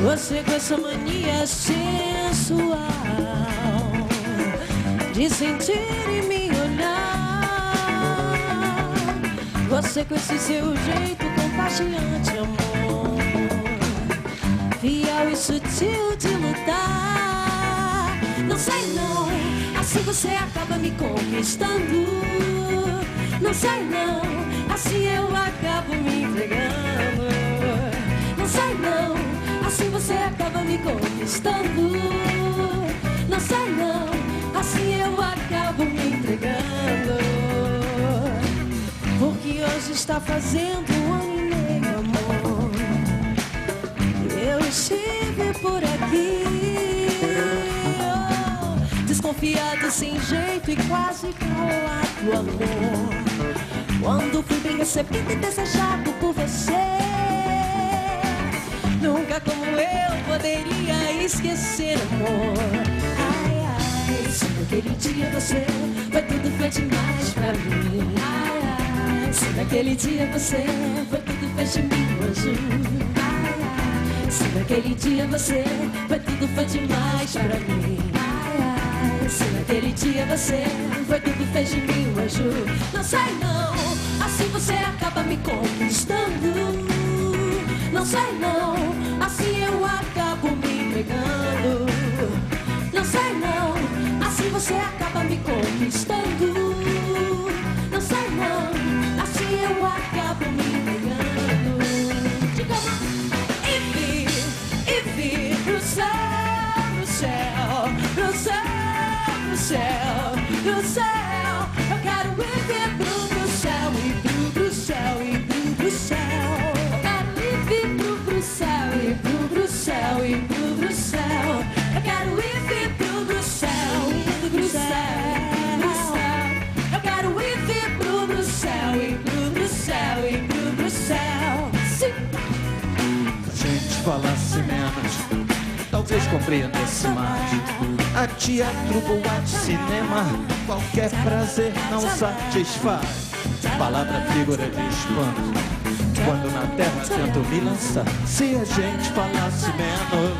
Você com essa mania sensual de sentir e me olhar. Você com esse seu jeito contagiante, amor, fiel e sutil de lutar. Não sei não, assim você acaba me conquistando. Não sei não, assim eu acabo me entregando. Não sei não, assim você acaba me conquistando. Não sei não, assim eu acabo me entregando. Porque hoje está fazendo 1 ano e meio, amor, eu estive por aqui, desconfiado, sem jeito e quase calado, amor, quando fui bem recebido e desejado por você. Nunca como eu poderia esquecer, amor. Ai, ai, se naquele dia você foi tudo, foi demais pra mim. Ai, ai, se naquele dia você foi tudo, fez de mim um anjo. Ai, ai, se naquele dia você foi tudo, foi demais pra mim. Ai, ai, se naquele dia você foi tudo, fez de mim um anjo. Não sei não, assim você acaba me conquistando. Não sei não, assim eu acabo me entregando. Não sei não, assim você acaba me conquistando. Não sei não, assim eu acabo me entregando. Diga lá. E vi pro céu, pro céu, pro céu, pro céu, pro céu. Eu quero ir ver pro céu, e pro céu, e pro céu. Pro céu, e pro céu, e pro céu. Eu quero ir pro céu, pro céu, pro céu. Eu quero ir pro céu, e pro céu, e pro céu. Sim. Se a gente falasse menos, talvez compreendesse mais. A teatro, boate, cinema, qualquer prazer não satisfaz. Palavra, figura de espanto, quando na terra tento me lançar. Se a gente falasse menos,